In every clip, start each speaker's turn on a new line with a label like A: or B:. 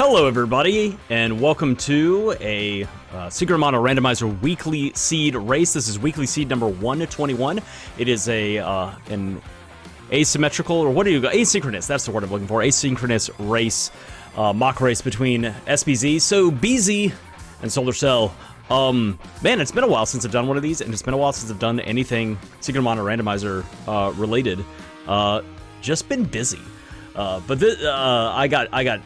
A: Hello everybody, and welcome to a Secret Mono Randomizer weekly seed race. This is weekly seed number 121. It is an asymmetrical, or what do you go? Asynchronous, that's the word I'm looking for. Asynchronous race, mock race between SoBeeZee, SoBeeZee, and SolarCell. Man, it's been a while since I've done one of these, and it's been a while since I've done anything Secret Mono Randomizer related. Just been busy. But I got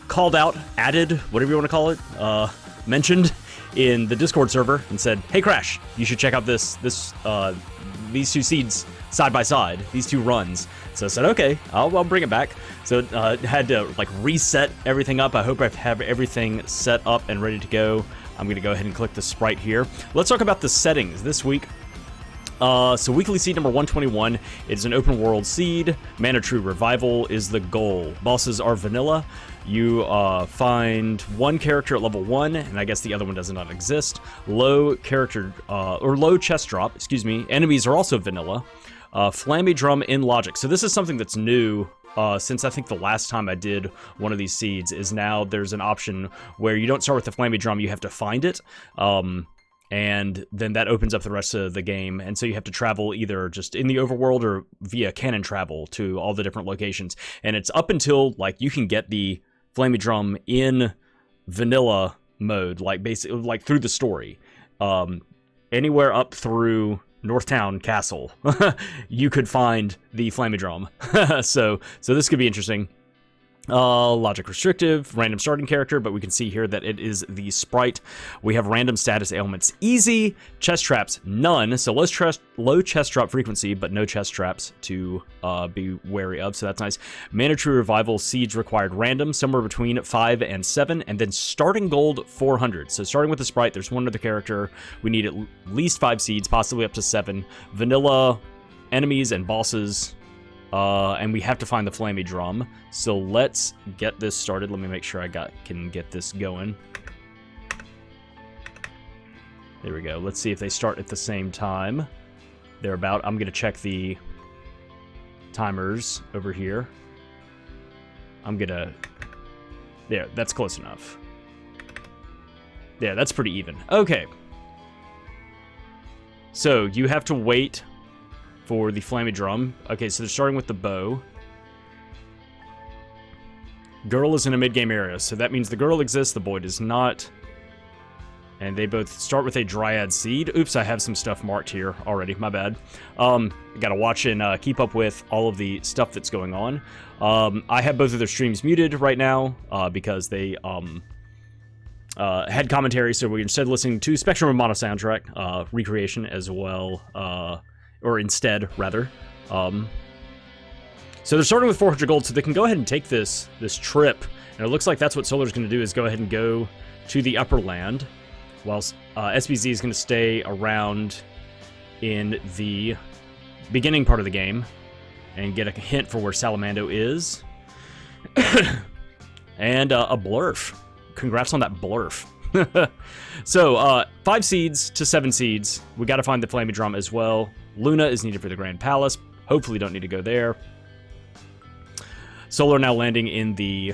A: called out, added, whatever you want to call it, mentioned in the Discord server and said, "Hey Crash, you should check out these two seeds side by side, these two runs." So I said, "Okay, I'll bring it back." So had to like reset everything up. I hope I have everything set up and ready to go. I'm gonna go ahead and click the Sprite here. Let's talk about the settings this week. So weekly seed number 121 is an open world seed. Mana True Revival is the goal. Bosses are vanilla. You find one character at level 1, and I guess the other one does not exist. Low character, or low chest drop, excuse me. Enemies are also vanilla. Flammie Drum in Logic. So this is something that's new. Since I think the last time I did one of these seeds is now there's an option where you don't start with the Flammie Drum, you have to find it. And then that opens up the rest of the game, and so you have to travel either just in the overworld or via cannon travel to all the different locations. And it's up until, like, you can get the Flammie Drum in vanilla mode, like, basically, like, through the story. Anywhere up through Northtown Castle, you could find the Flammie Drum. So this could be interesting. Logic restrictive, random starting character, but we can see here that it is the Sprite. We have random status ailments easy, chest traps none, so low chest drop frequency, but no chest traps to be wary of, so that's nice. Mana True Revival seeds required random, somewhere between 5 and 7, and then starting gold 400. So starting with the Sprite, there's one other character, we need at least 5 seeds, possibly up to 7. Vanilla enemies and bosses. And we have to find the Flammie Drum. So let's get this started. Let me make sure I can get this going. There we go. Let's see if they start at the same time. Thereabout. I'm going to check the timers over here. There, that's close enough. Yeah, that's pretty even. Okay. So you have to wait for the Flammie Drum. Okay, so they're starting with the bow. Girl is in a mid-game area, so that means the girl exists, the boy does not. And they both start with a Dryad seed. Oops, I have some stuff marked here already, my bad. Gotta watch and keep up with all of the stuff that's going on. I have both of their streams muted right now, because they had commentary, so we're instead listening to Spectrum of Mono soundtrack, recreation as well, or instead, rather. So they're starting with 400 gold, so they can go ahead and take this trip. And it looks like that's what Solar's going to do, is go ahead and go to the upper land, whilst SoBeeZee is going to stay around in the beginning part of the game and get a hint for where Salamando is. And a blurf. Congrats on that blurf. So, 5 seeds to 7 seeds. We got to find the Flammie Drum as well. Luna is needed for the Grand Palace. Hopefully don't need to go there. Solar now landing in the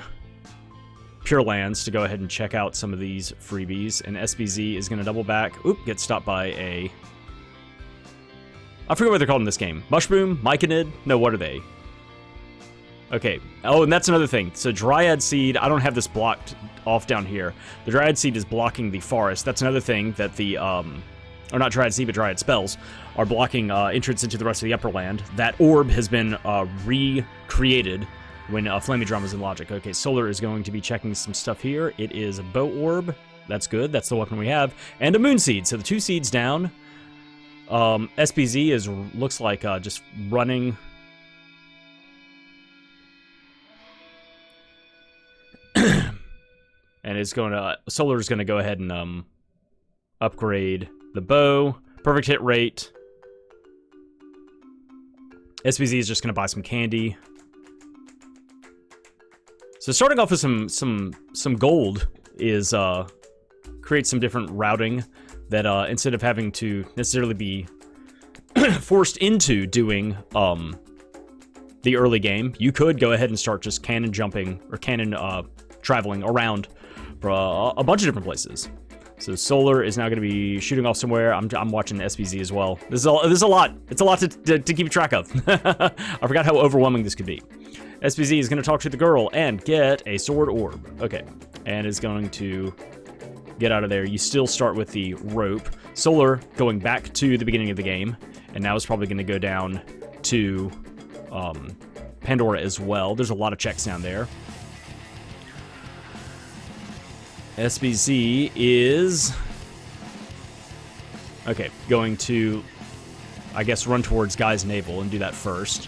A: Pure Lands to go ahead and check out some of these freebies. And SoBeeZee is going to double back. Oop, get stopped by a... I forget what they're called in this game. Mushroom? Myconid? No, what are they? Okay. Oh, and that's another thing. So Dryad Seed, I don't have this blocked off down here. The Dryad Seed is blocking the forest. That's another thing that the... or not Dryad Seed, but Dryad spells, are blocking entrance into the rest of the upper land. That orb has been recreated when Flammie Drum is in Logic. Okay, Solar is going to be checking some stuff here. It is a bow orb. That's good. That's the weapon we have. And a moon seed. So the 2 seeds down. SoBeeZee looks like just running. And it's going to... Solar is going to go ahead and upgrade the bow. Perfect hit rate. SoBeeZee is just going to buy some candy. So starting off with some gold is create some different routing that instead of having to necessarily be forced into doing the early game, you could go ahead and start just cannon jumping or cannon traveling around for a bunch of different places. So Solar is now going to be shooting off somewhere. I'm watching the SoBeeZee as well. This is a lot. It's a lot to keep track of. I forgot how overwhelming this could be. SoBeeZee is going to talk to the girl and get a sword orb. Okay, and is going to get out of there. You still start with the rope. Solar going back to the beginning of the game, and now is probably going to go down to Pandora as well. There's a lot of checks down there. SoBeeZee is okay, going to, I guess, run towards Guy's navel and do that first.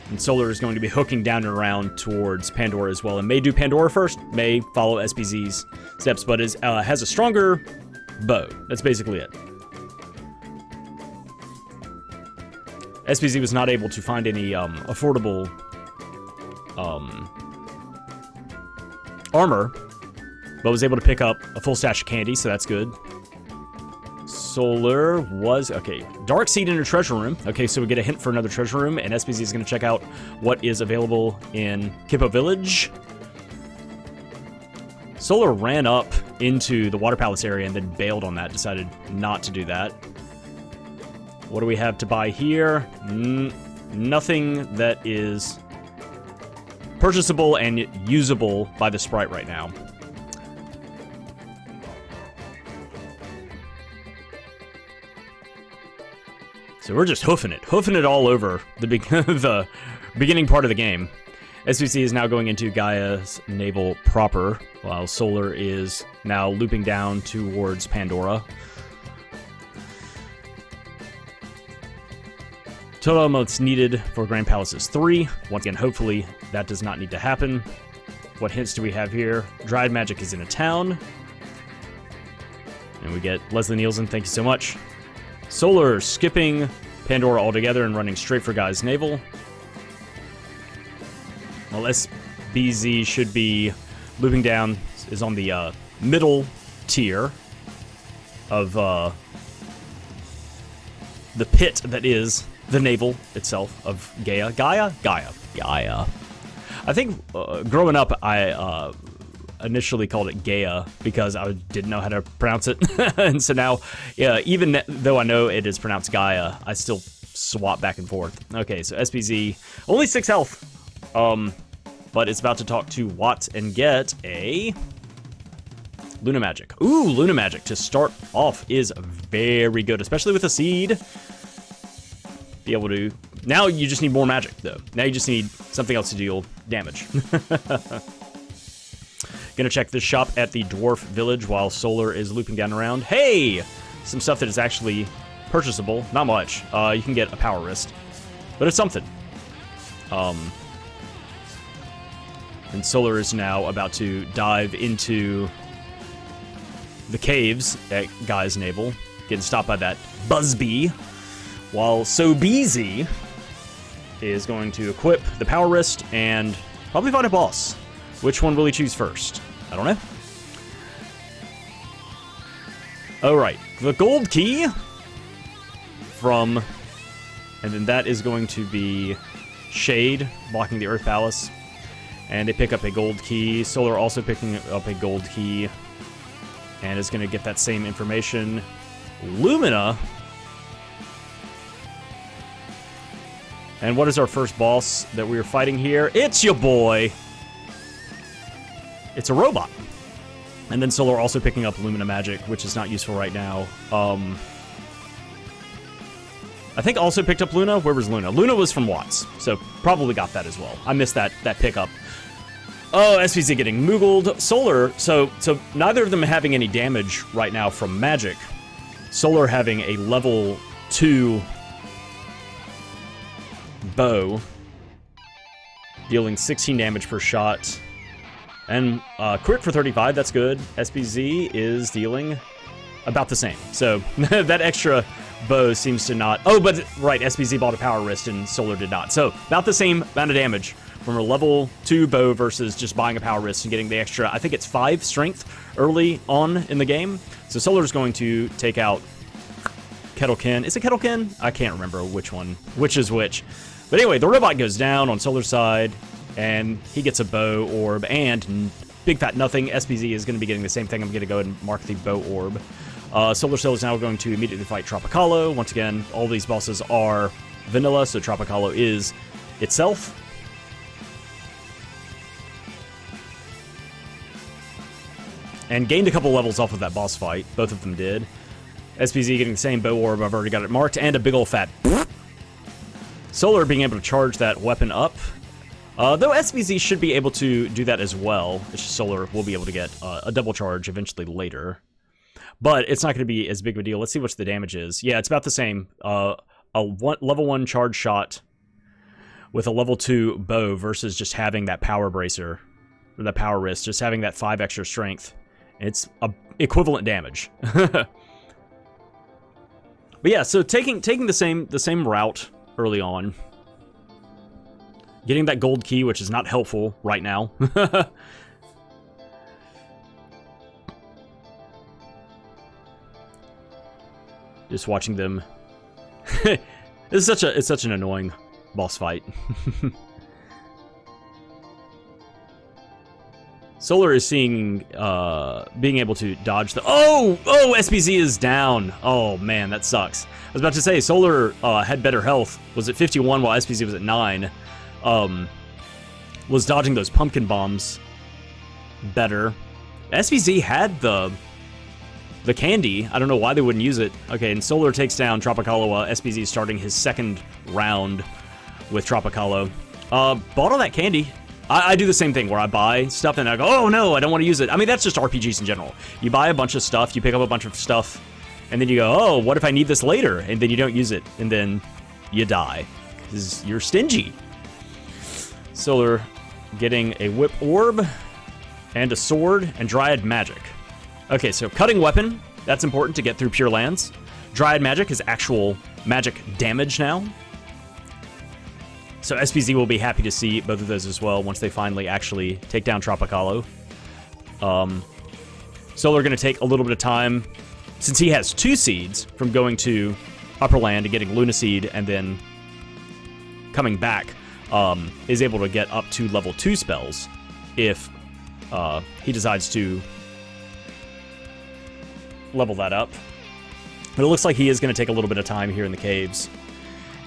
A: And Solar is going to be hooking down and around towards Pandora as well, and may do Pandora first, may follow SoBeeZee's steps, but has a stronger bow. That's basically it. SoBeeZee was not able to find any affordable armor, but was able to pick up a full stash of candy, so that's good. Solar was, okay, Dark Seed in a treasure room. Okay, so we get a hint for another treasure room, and SoBeeZee is going to check out what is available in Kippo Village. Solar ran up into the Water Palace area and then bailed on that, decided not to do that. What do we have to buy here? Nothing that is purchasable and usable by the Sprite right now. So we're just hoofing it all over the beginning part of the game. SoBeeZee is now going into Gaia's navel proper, while Solar is now looping down towards Pandora. Total emotes needed for Grand Palace is 3. Once again, hopefully that does not need to happen. What hints do we have here? Dried Magic is in a town. And we get Leslie Nielsen, thank you so much. Solar skipping Pandora altogether and running straight for Guy's navel. Well, SoBeeZee should be looping down, is on the middle tier of the pit that is the navel itself of Gaia. Gaia. I think growing up, I initially called it Gaia because I didn't know how to pronounce it. And so now, yeah, even though I know it is pronounced Gaia, I still swap back and forth. Okay, so SoBeeZee, only 6 health. But it's about to talk to Watts and get a Luna Magic. Ooh, Luna Magic to start off is very good, especially with a seed. Be able to... Now you just need more magic, though. Now you just need something else to deal damage. Gonna check this shop at the Dwarf Village while Solar is looping down around. Hey! Some stuff that is actually purchasable. Not much. You can get a power wrist. But it's something. And Solar is now about to dive into the caves at Guy's navel, getting stopped by that Buzzbee, while SoBeeZee is going to equip the power wrist and probably fight a boss. Which one will he choose first? I don't know. Alright, the gold key from... And then that is going to be Shade, blocking the Earth Palace. And they pick up a gold key. Solar also picking up a gold key. And is going to get that same information. Lumina. And what is our first boss that we are fighting here? It's your boy. It's a robot. And then Solar also picking up Lumina Magic, which is not useful right now. I think also picked up Luna. Where was Luna? Luna was from Watts, so probably got that as well. I missed that pickup. Oh, SoBeeZee getting moogled. Solar, so neither of them having any damage right now from magic. Solar having a level 2 bow, dealing 16 damage per shot. And crit for 35, that's good. SoBeeZee is dealing about the same. So that extra bow seems to not... Oh, but right, SoBeeZee bought a power wrist and Solar did not. So about the same amount of damage from a level 2 bow versus just buying a power wrist and getting the extra, I think it's 5 strength early on in the game. So Solar's going to take out Kettlekin. Is it Kettlekin? I can't remember which is which. But anyway, the robot goes down on Solar's side, and he gets a bow orb and big fat nothing. SPZ is going to be getting the same thing. I'm going to go ahead and mark the bow orb. Solar Cell is now going to immediately fight Tropicalo. Once again, all these bosses are vanilla, so Tropicalo is itself. And gained a couple levels off of that boss fight. Both of them did. SPZ getting the same bow orb. I've already got it marked. And a big ol' fat... Solar being able to charge that weapon up. Though SBZ should be able to do that as well. It's just Solar will be able to get a double charge eventually later. But it's not going to be as big of a deal. Let's see what the damage is. Yeah, it's about the same. Level 1 charge shot with a level 2 bow versus just having that power bracer. Or that power wrist. Just having that 5 extra strength. It's equivalent damage. But yeah, so taking the same route early on. Getting that gold key, which is not helpful right now. Just watching them. It's such an annoying boss fight. Solar is seeing being able to dodge the SPZ is down. Oh man, that sucks. I was about to say Solar had better health, was at 51 while SPZ was at 9. Was dodging those pumpkin bombs better. SPZ had the candy. I don't know why they wouldn't use it. Okay, and Solar takes down Tropicalo while SPZ is starting his second round with Tropicalo. Bought all that candy. I do the same thing where I buy stuff and I go, oh no, I don't want to use it. I mean, that's just RPGs in general. You buy a bunch of stuff, you pick up a bunch of stuff, and then you go, oh, what if I need this later? And then you don't use it, and then you die. Because you're stingy. Solar getting a whip orb, and a sword, and Dryad magic. Okay, so cutting weapon, that's important to get through Pure Lands. Dryad magic is actual magic damage now. So SPZ will be happy to see both of those as well once they finally actually take down Tropicalo. Solar going to take a little bit of time, since he has 2 seeds from going to Upper Land and getting Luna Seed and then coming back, is able to get up to level 2 spells if he decides to level that up. But it looks like he is going to take a little bit of time here in the caves.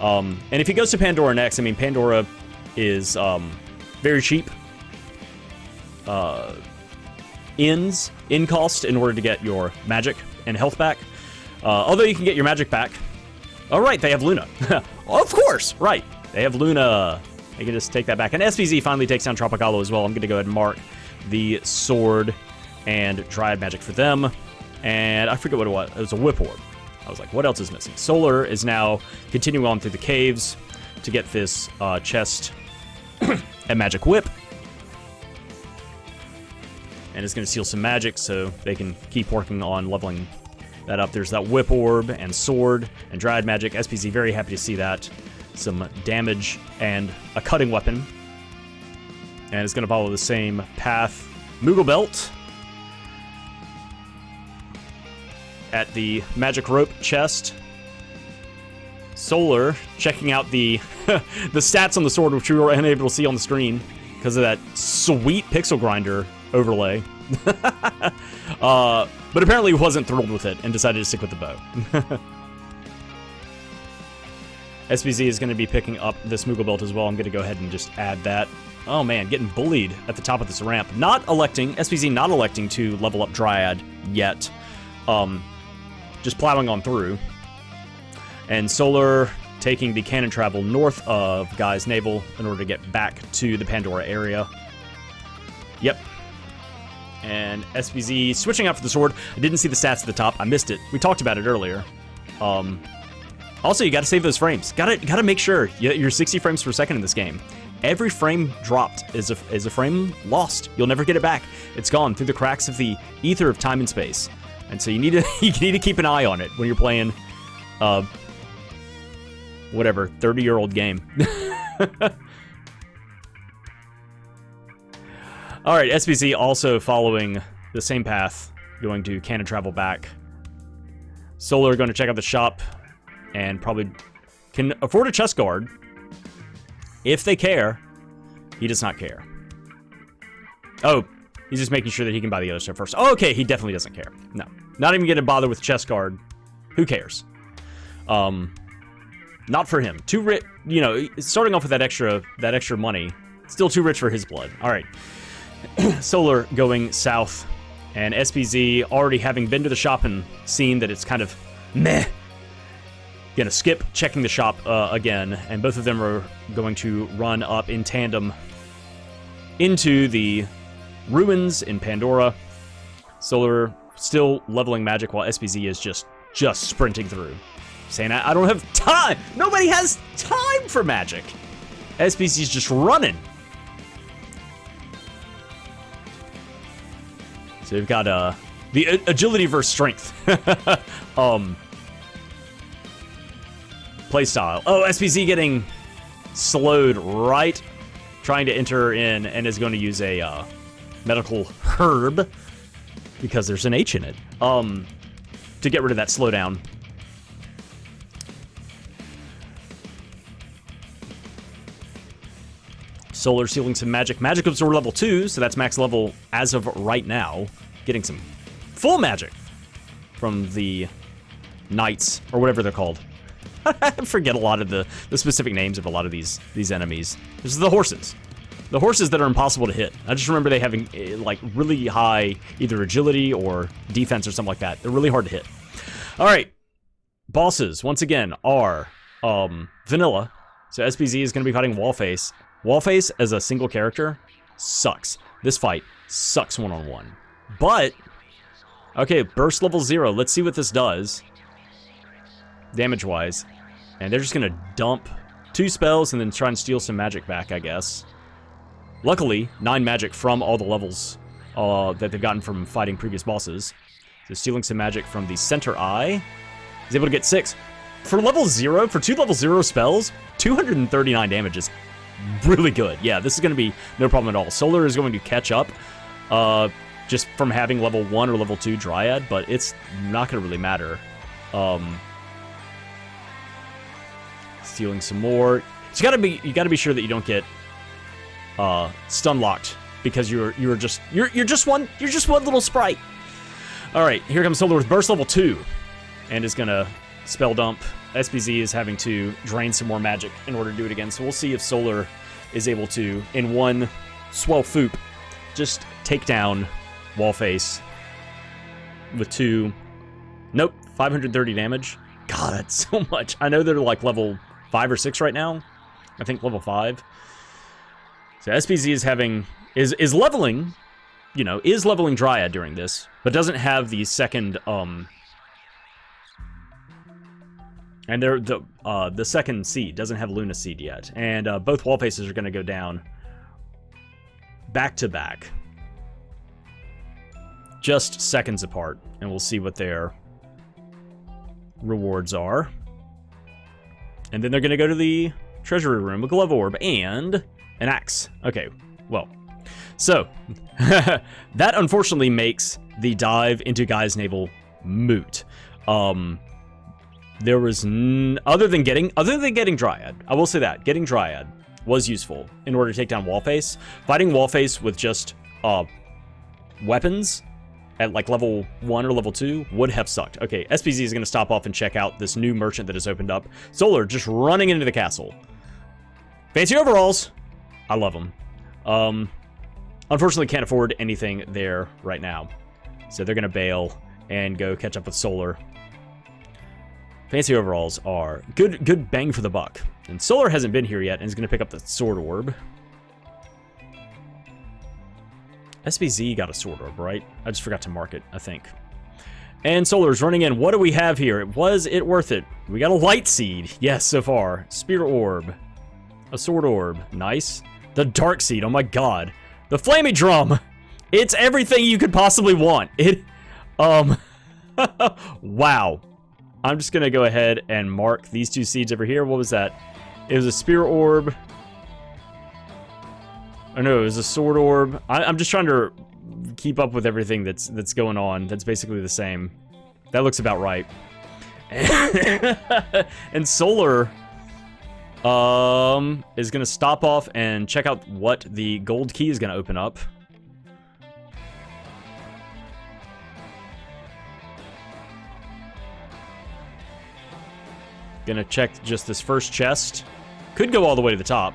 A: And if he goes to Pandora next, I mean, Pandora is very cheap. In cost in order to get your magic and health back. Although you can get your magic back. Oh, right, they have Luna. Of course, right. They have Luna. They can just take that back. And SVZ finally takes down Tropicalo as well. I'm going to go ahead and mark the sword and Dryad magic for them. And I forget what it was. It was a whip orb. I was like, what else is missing? Solar is now continuing on through the caves to get this chest and magic whip. And it's going to steal some magic so they can keep working on leveling that up. There's that whip orb and sword and Dryad magic. SPZ very happy to see that. Some damage and a cutting weapon. And it's going to follow the same path. Moogle Belt at the magic rope chest. Solar checking out the the stats on the sword, which we were unable to see on the screen because of that sweet pixel grinder overlay. But apparently he wasn't thrilled with it and decided to stick with the bow. SBZ is going to be picking up this Moogle Belt as well. I'm going to go ahead and just add that. Oh man, getting bullied at the top of this ramp. SBZ not electing to level up Dryad yet. Just plowing on through. And Solar taking the cannon travel north of Guy's Navel in order to get back to the Pandora area. Yep. And SBZ switching out for the sword. I didn't see the stats at the top. I missed it. We talked about it earlier. Also, you got to save those frames. Got to make sure you're 60 frames per second in this game. Every frame dropped is a frame lost. You'll never get it back. It's gone through the cracks of the ether of time and space. And so you need to keep an eye on it when you're playing, whatever, 30-year-old game. All right, SBC also following the same path, going to cannon travel back. Solar going to check out the shop and probably can afford a chest guard. If they care, he does not care. Oh, He's just making sure that he can buy the other stuff first. Oh, okay, he definitely doesn't care. No. Not even gonna bother with chest guard. Who cares? Not for him. Too rich, you know, starting off with that extra money. Still too rich for his blood. All right. Solar going south. And SoBeeZee, already having been to the shop and seen that it's kind of meh, gonna skip checking the shop again, and both of them are going to run up in tandem into the ruins in Pandora. Solar still leveling magic while SoBeeZee is just sprinting through. Saying, I don't have time! Nobody has time for magic! SoBeeZee's just running. So we've got the agility versus strength. Playstyle. Oh, SoBeeZee getting slowed right, trying to enter in, and is going to use a medical herb, because there's an H in it, to get rid of that slowdown. Solar sealing some magic. Magic absorb level 2, so that's max level as of right now. Getting some full magic from the knights, or whatever they're called. I forget a lot of the specific names of a lot of these enemies. This is the horses. The horses that are impossible to hit. I just remember they having like really high either agility or defense or something like that. They're really hard to hit. All right. Bosses, once again, are vanilla. So SoBeeZee is going to be fighting Wallface. Wallface as a single character sucks. This fight sucks one-on-one. But, okay, burst level 0. Let's see what this does, damage-wise. And they're just going to dump 2 spells and then try and steal some magic back, I guess. Luckily, 9 magic from all the levels that they've gotten from fighting previous bosses. So stealing some magic from the center eye. He's able to get 6. For level 0, for 2 level 0 spells, 239 damage is really good. Yeah, this is going to be no problem at all. Solar is going to catch up just from having level 1 or level 2 Dryad, but it's not going to really matter. Stealing some more. So you got to be sure that you don't get stun locked, because you're just one little sprite. All right, here comes Solar with burst level 2, and is going to spell dump. SoBeeZee is having to drain some more magic in order to do it again, so we'll see if Solar is able to, in one swell foop, just take down Wallface with 2. Nope, 530 damage. God, that's so much. I know they're like level 5 or 6 right now. I think level 5. So SoBeeZee is leveling, you know, is leveling Dryad during this, but doesn't have the second, and the second seed doesn't have Luna seed yet. And both Wallfaces are going to go down back to back, just seconds apart, and we'll see what their rewards are. And then they're going to go to the treasury room, a glove orb, and an axe. Okay, well, so that unfortunately makes the dive into Guy's Navel moot. There was other than getting Dryad. I will say that getting Dryad was useful in order to take down Wallface. Fighting Wallface with just weapons at like level 1 or level 2 would have sucked. Okay, SoBeeZee is going to stop off and check out this new merchant that has opened up. Solar just running into the castle. Fancy overalls. I love them. Unfortunately, can't afford anything there right now, so they're going to bail and go catch up with Solar. Fancy overalls are good bang for the buck. And Solar hasn't been here yet and is going to pick up the sword orb. SoBeeZee got a sword orb, right? I just forgot to mark it, I think. And Solar's running in. What do we have here? Was it worth it? We got a light seed. Yes, so far. Spear orb. A sword orb. Nice. The dark seed. Oh my god. The Flammie Drum. It's everything you could possibly want. Wow. I'm just going to go ahead and mark these 2 seeds over here. What was that? It was a spear orb. Oh no, it was a sword orb. I'm just trying to keep up with everything that's going on. That's basically the same. That looks about right. And Solar is going to stop off and check out what the gold key is going to open up. Gonna check just this first chest. Could go all the way to the top.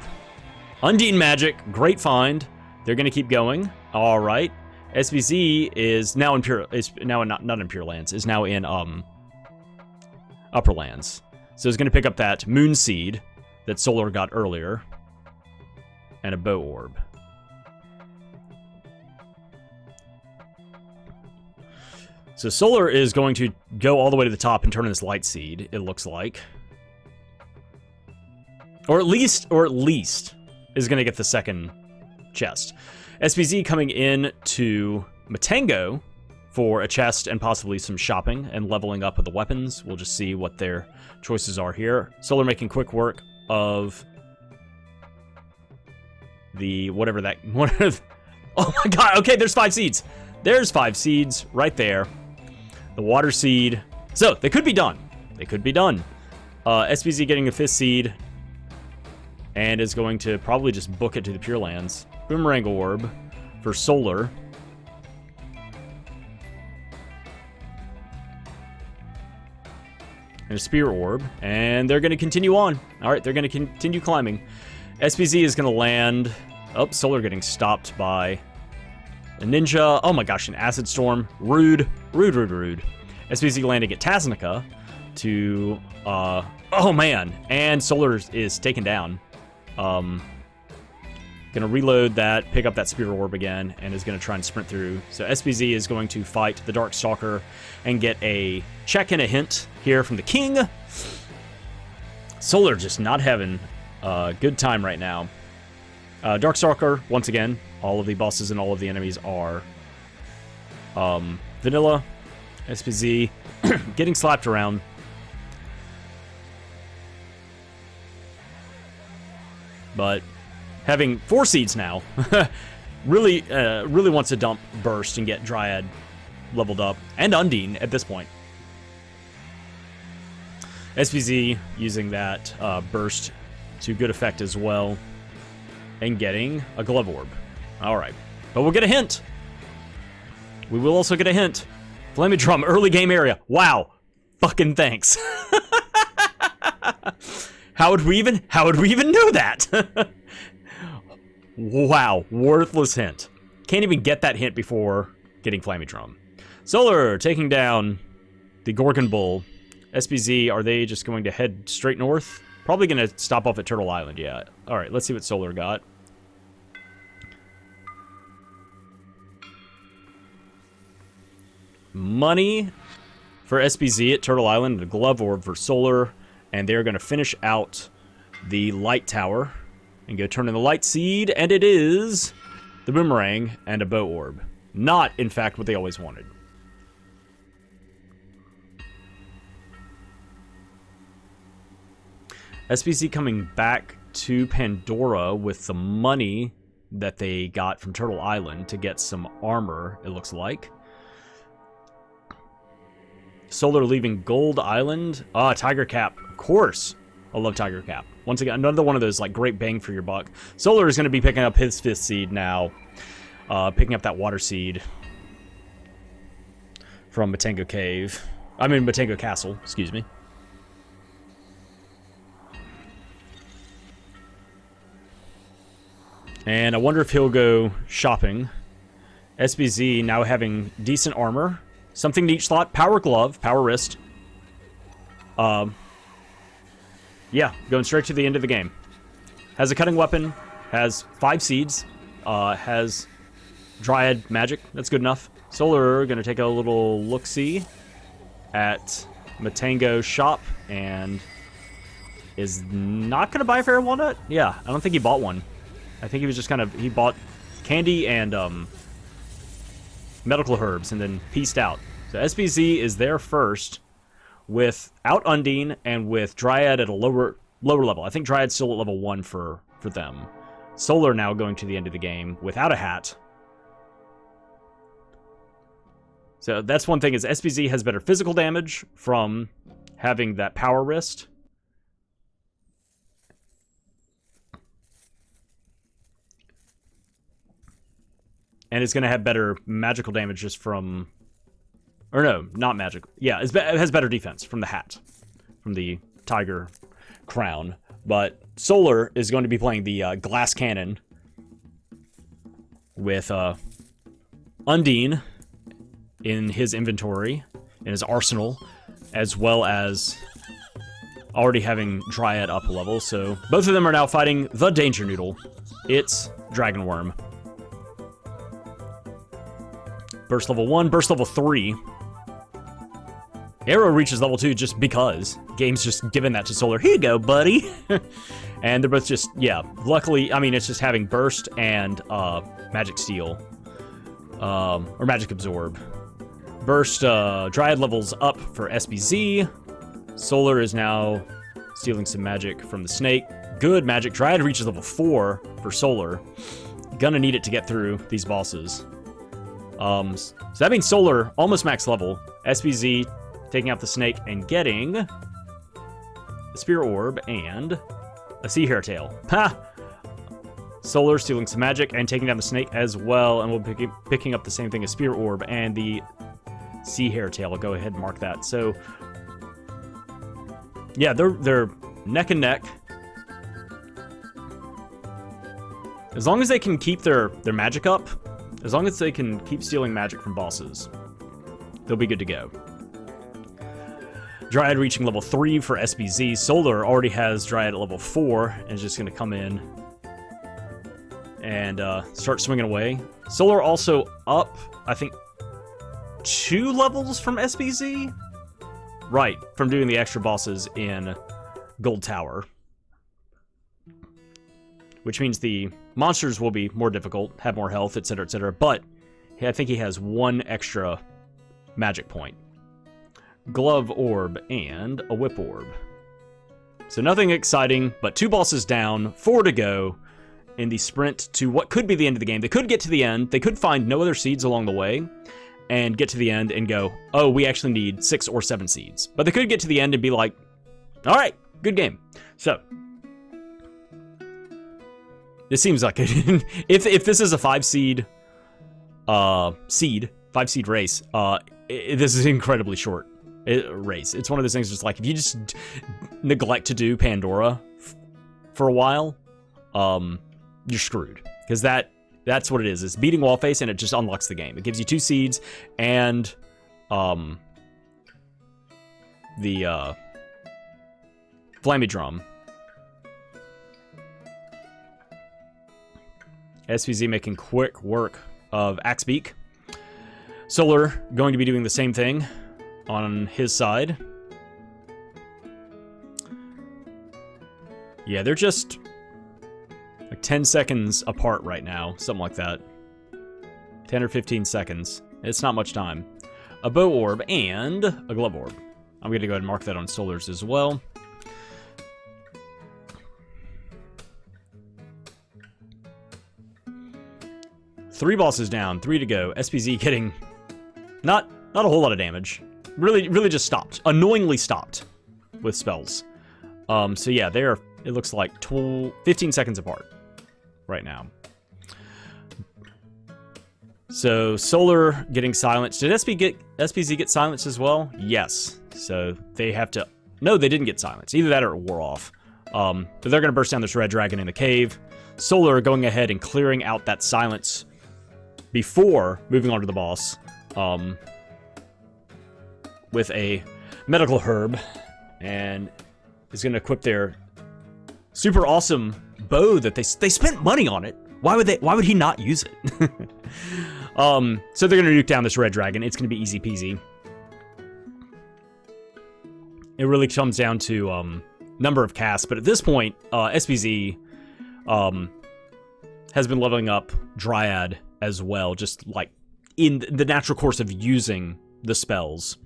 A: Undine Magic, great find. They're gonna keep going. All right. SoBeeZee is now in not in Pure Lands, is now in Upper Lands. So it's gonna pick up that Moon Seed that Solar got earlier. And a Bow Orb. So Solar is going to go all the way to the top and turn in this Light Seed, it looks like. Or at least is going to get the second chest. SoBeeZee coming in to Matango for a chest and possibly some shopping and leveling up of the weapons. We'll just see what their choices are here. Solar making quick work of the whatever that... Oh my god, okay, there's 5 seeds. There's 5 seeds right there. The Water Seed. So, they could be done. They could be done. SoBeeZee getting a 5th seed. And is going to probably just book it to the Pure Lands. Boomerang Orb for Solar. And a Spear Orb. And they're going to continue on. Alright, they're going to continue climbing. SoBeeZee is going to land... Oh, Solar getting stopped by a Ninja. Oh my gosh, an Acid Storm. Rude. Rude, rude, rude. SoBeeZee landing at Taznica to... oh man. And Solar is taken down. Gonna reload that, pick up that Spear Orb again, and is gonna try and sprint through. So SoBeeZee is going to fight the Darkstalker and get a check and a hint here from the King. Solar just not having a good time right now. Darkstalker, once again, all of the bosses and all of the enemies are vanilla. SoBeeZee getting slapped around. But having 4 seeds now, really wants to dump Burst and get Dryad leveled up, and Undine at this point. SoBeeZee using that Burst to good effect as well, and getting a Glove Orb. All right, but we'll get a hint. We will also get a hint. Flammie Drum, early game area. Wow, fucking thanks. How would we even know that? Wow, worthless hint. Can't even get that hint before getting Flammie Drum. Solar taking down the Gorgon Bull. SoBeeZee, are they just going to head straight north? Probably going to stop off at Turtle Island, yeah. All right, let's see what Solar got. Money for SoBeeZee at Turtle Island, the Glove Orb for Solar. And they're going to finish out the Light Tower and go turn in the Light Seed. And it is the Boomerang and a Bow Orb. Not, in fact, what they always wanted. SoBeeZee coming back to Pandora with the money that they got from Turtle Island to get some armor, it looks like. Solar leaving Gold Island. Ah, Tiger Cap. Of course. I love Tiger Cap. Once again, another one of those, like, great bang for your buck. Solar is going to be picking up his 5th seed now. Picking up that Water Seed from Matango Cave. I mean, Matango Castle. Excuse me. And I wonder if he'll go shopping. SoBeeZee now having decent armor. Something in each slot. Power Glove. Power Wrist. Yeah, going straight to the end of the game. Has a Cutting Weapon. Has 5 seeds. Has Dryad Magic. That's good enough. Solar going to take a little look-see at Matango's shop. And is not going to buy a Fairy Walnut? Yeah, I don't think he bought one. I think he was just kind of... He bought candy and medical herbs and then pieced out. So SoBeeZee is there first without Undine and with Dryad at a lower level. I think Dryad's still at level 1 for them. Solar now going to the end of the game without a hat. So that's one thing, is SoBeeZee has better physical damage from having that Power Wrist. And it's going to have better magical damage just from... Or no, not magic. Yeah, it has better defense from the hat. From the tiger crown. But Solar is going to be playing the glass cannon with Undine in his inventory, in his arsenal, as well as already having Dryad up a level. So both of them are now fighting the Danger Noodle. It's Dragon Worm. Burst level 1, burst level 3. Arrow reaches level 2 just because. Game's just given that to Solar. Here you go, buddy. And they're both just, yeah. Luckily, I mean, it's just having burst and magic steal. Or magic absorb. Burst, Dryad levels up for SBZ. Solar is now stealing some magic from the snake. Good magic. Dryad reaches level 4 for Solar. Gonna need it to get through these bosses. So that means Solar almost max level. SBZ taking out the snake and getting a Spear Orb and a Sea Hare Tail. Ha! Solar stealing some magic and taking down the snake as well, and we'll be picking up the same thing as Spear Orb and the Sea Hare Tail. I'll go ahead and mark that. So, yeah, they're neck and neck. As long as they can keep their magic up, as long as they can keep stealing magic from bosses, they'll be good to go. Dryad reaching level 3 for SBZ. Solar already has Dryad at level 4 and is just going to come in and start swinging away. Solar also up, I think, 2 levels from SBZ? Right, from doing the extra bosses in Gold Tower. Which means the monsters will be more difficult, have more health, etc., but I think he has 1 extra magic point. Glove Orb and a Whip Orb. So nothing exciting, but 2 bosses down, 4 to go in the sprint to what could be the end of the game. They could get to the end, they could find no other seeds along the way, and get to the end and go, oh, we actually need 6 or 7 seeds. But they could get to the end and be like, all right, good game. So, this seems like it. if this is a 5-seed race, this is incredibly short race. It's one of those things just like, if you just neglect to do Pandora for a while, you're screwed. Because that's what it is. It's beating Wallface, and it just unlocks the game. It gives you 2 seeds, and the Flammie Drum. SVZ making quick work of Axebeak. Solar going to be doing the same thing on his side. Yeah, they're just like 10 seconds apart right now, something like that. 10 or 15 seconds. It's not much time. A Bow Orb and a Glove Orb. I'm going to go ahead and mark that on Solar's as well. Three bosses down, 3 to go. SPZ getting not a whole lot of damage. Really just stopped. Annoyingly stopped with spells. So yeah, they're, it looks like 15 seconds apart right now. So Solar getting silenced. Did SPZ get silenced as well? Yes. So they have to, no, they didn't get silenced. Either that or it wore off. But they're going to burst down this red dragon in the cave. Solar going ahead and clearing out that silence before moving on to the boss, with a medical herb, and is going to equip their super awesome bow that they spent money on it. Why would he not use it? So they're going to nuke down this red dragon. It's going to be easy peasy. It really comes down to number of casts, but at this point, SBZ has been leveling up Dryad as well, just like in the natural course of using the spells.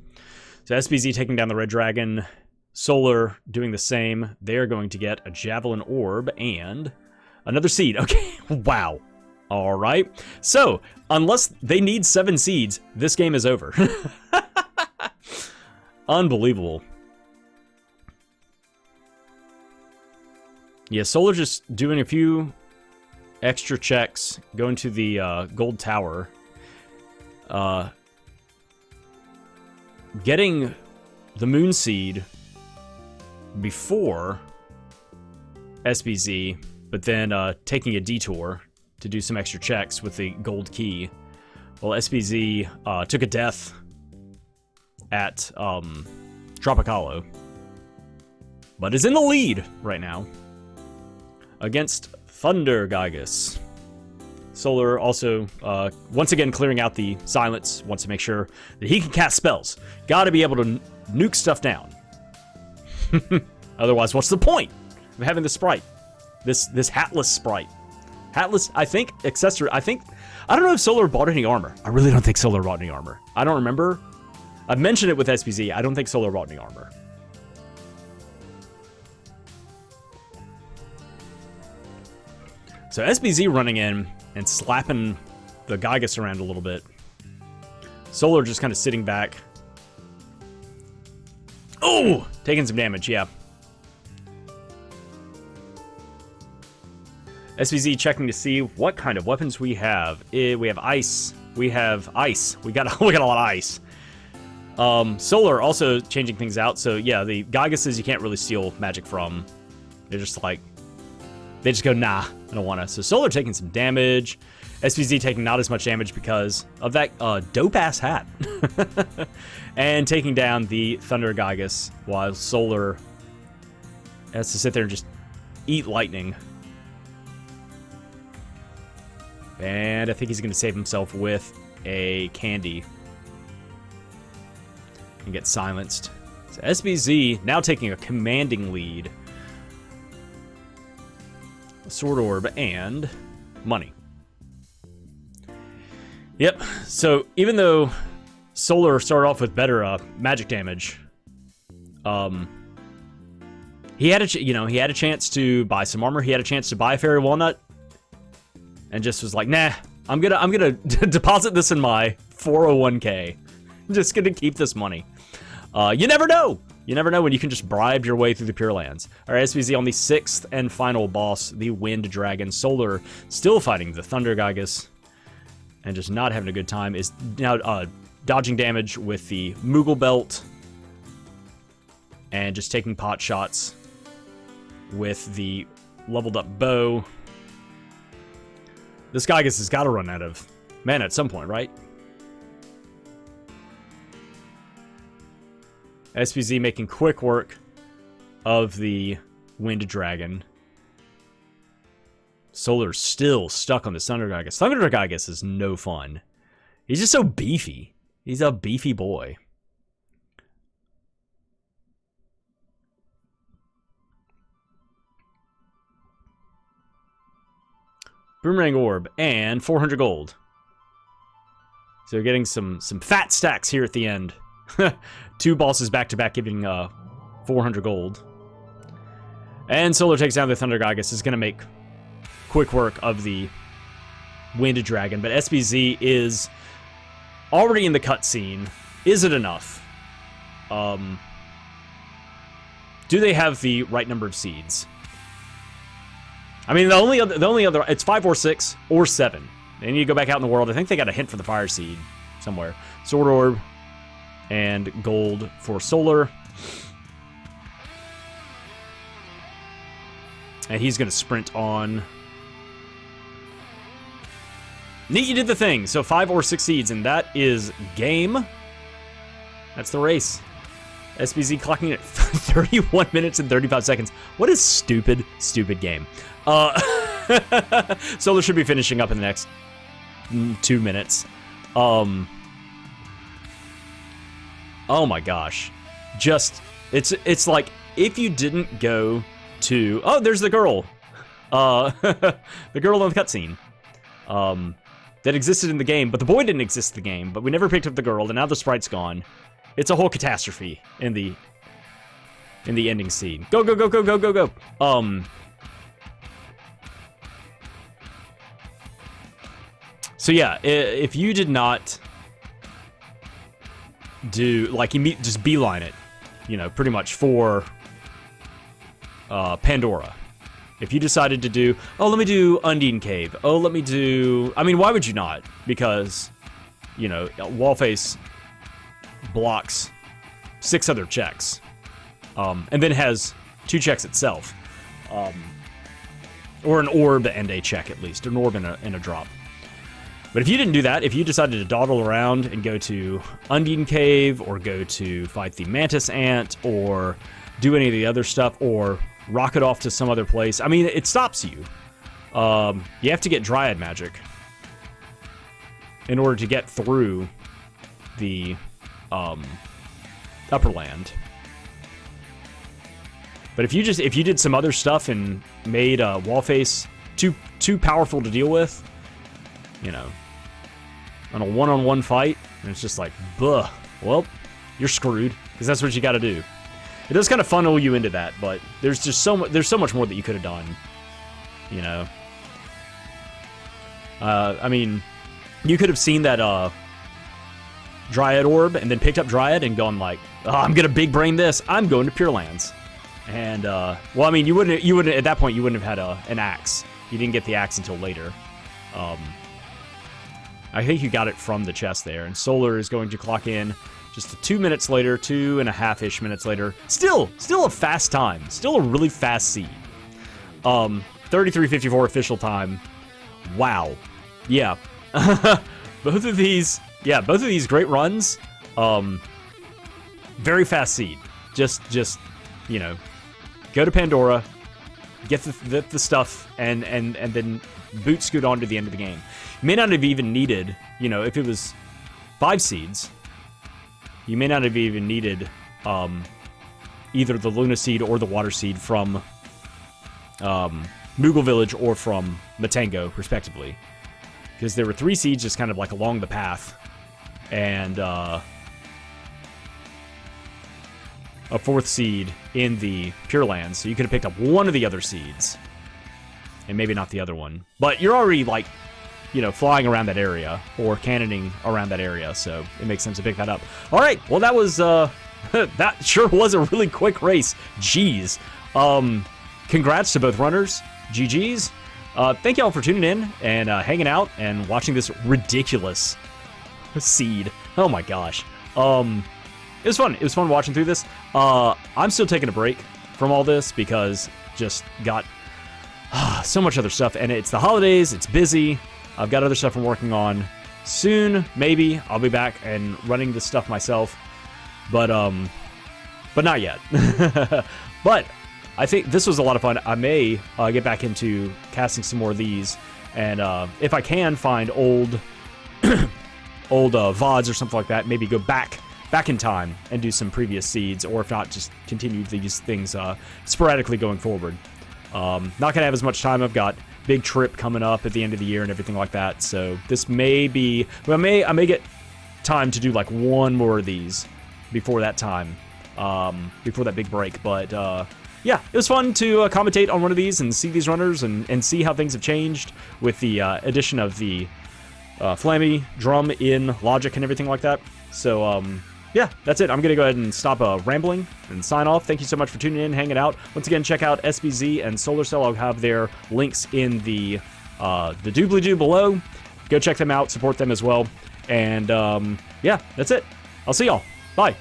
A: So SBZ taking down the red dragon, Solar doing the same. They're going to get a Javelin Orb and another seed. Okay, wow. All right. So, unless they need 7 seeds, this game is over. Unbelievable. Yeah, Solar just doing a few extra checks, going to the gold tower, getting the moon seed before SBZ, but then taking a detour to do some extra checks with the gold key. Well, SBZ took a death at Tropicalo, but is in the lead right now against Thunder Gygus. Solar also, once again, clearing out the silence, wants to make sure that he can cast spells. Gotta be able to nuke stuff down. Otherwise, what's the point of having the Sprite? This hatless Sprite. Hatless, I think, accessory, I don't know if Solar bought any armor. I really don't think Solar bought any armor. I don't remember. I've mentioned it with SBZ. I don't think Solar bought any armor. So SBZ running in and slapping the Gygus around a little bit. Solar just kind of sitting back. Oh! Taking some damage, yeah. SBZ checking to see what kind of weapons we have. We have ice. We have ice. We got a lot of ice. Solar also changing things out. So yeah, the Gyguses you can't really steal magic from. They're just like, they just go, nah, I don't want to. So Solar taking some damage. SBZ taking not as much damage because of that dope-ass hat. And taking down the Thunder Gygus while Solar has to sit there and just eat lightning. And I think he's going to save himself with a candy and get silenced. So SBZ now taking a commanding lead. A Sword Orb and money. Yep, so even though Solar started off with better magic damage, he had a chance to buy some armor. He had a chance to buy a Fairy Walnut, and just was like, nah, I'm gonna deposit this in my 401k. I'm just gonna keep this money. You never know. You never know when you can just bribe your way through the Pure Lands. All right, SBZ on the 6th and final boss, the Wind Dragon. Solar still fighting the Thunder Gygus and just not having a good time. Is now dodging damage with the Moogle Belt and just taking pot shots with the leveled up bow. This Gygus has got to run out of mana at some point, right? SBZ making quick work of the Wind Dragon. Solar's still stuck on the Thunder Gygus. Thunder Gygus is no fun. He's just so beefy. He's a beefy boy. Boomerang Orb and 400 gold. So we're getting some fat stacks here at the end. 2 bosses back to back giving 400 gold. And Solar takes down the Thunder Gygus. Is going to make quick work of the Wind Dragon. But SBZ is already in the cutscene. Is it enough? Do they have the right number of seeds? I mean, the only other, it's 5 or 6 or 7. Then you go back out in the world. I think they got a hint for the Fire Seed somewhere. Sword Orb and gold for Solar. And he's going to sprint on. Neat, you did the thing. So 5 or 6 seeds, and that is game. That's the race. SBZ clocking it at 31 minutes and 35 seconds. What a stupid, stupid game. Solar should be finishing up in the next 2 minutes. Oh my gosh. Just, it's like, if you didn't go to, oh, there's the girl. The girl in the cutscene. That existed in the game, but the boy didn't exist in the game, but we never picked up the girl, and now the sprite's gone. It's a whole catastrophe in the ending scene. Go, go, go, go, go, go, go. So yeah, if you did not do, like, just beeline it, you know, pretty much for Pandora. If you decided to do, oh, let me do Undine Cave. Oh, let me do, I mean, why would you not? Because, you know, Wallface blocks 6 other checks. And then has 2 checks itself. Or an orb and a check, at least. An orb and a drop. But if you didn't do that, if you decided to dawdle around and go to Undine Cave, or go to fight the Mantis Ant, or do any of the other stuff, or rocket off to some other place, I mean, it stops you. You have to get Dryad magic in order to get through the upper land. But if you did some other stuff and made Wallface too powerful to deal with, you know, on a one-on-one fight, and it's just like, buh, well, you're screwed, because that's what you got to do. It does kind of funnel you into that, but there's so much more that you could have done, you know. I mean, you could have seen that Dryad orb and then picked up Dryad and gone like, oh, I'm gonna big brain this. I'm going to Pure Lands. And well, I mean, you wouldn't at that point. You wouldn't have had an axe. You didn't get the axe until later. I think you got it from the chest there. And Solar is going to clock in just 2 minutes later, 2.5-ish minutes later. Still a fast time. Still a really fast seed. 33:54 official time. Wow. Yeah. both of these great runs. Very fast seed. Just you know, go to Pandora, get the stuff, and then boot scoot on to the end of the game. You may not have even needed, you know, if it was 5 seeds, you may not have even needed either the Luna seed or the water seed from Moogle Village or from Matango, respectively. Because there were 3 seeds just kind of like along the path, and a 4th seed in the Pure Lands, so you could have picked up one of the other seeds, and maybe not the other one. But you're already, like, you know, flying around that area, or cannoning around that area, so it makes sense to pick that up. Alright, well that was, that sure was a really quick race. Jeez. Congrats to both runners. GG's. Thank y'all for tuning in, and hanging out, and watching this ridiculous seed. Oh my gosh. It was fun. It was fun watching through this. I'm still taking a break from all this because just got so much other stuff, and it's the holidays. It's busy. I've got other stuff I'm working on. Soon, maybe I'll be back and running this stuff myself, but not yet. But I think this was a lot of fun. I may get back into casting some more of these, and if I can find old VODs or something like that, maybe go back in time and do some previous seeds, or if not, just continue these things sporadically going forward. Not gonna have as much time. I've got big trip coming up at the end of the year and everything like that, so this may be, well, I may get time to do like one more of these before that time, before that big break. But yeah, it was fun to commentate on one of these and see these runners and see how things have changed with the addition of the Flammie Drum in Logic and everything like that. So yeah, that's it. I'm going to go ahead and stop rambling and sign off. Thank you so much for tuning in, hanging out. Once again, check out SoBeeZee and SolarCell. I'll have their links in the doobly-doo below. Go check them out, support them as well. And yeah, that's it. I'll see y'all. Bye.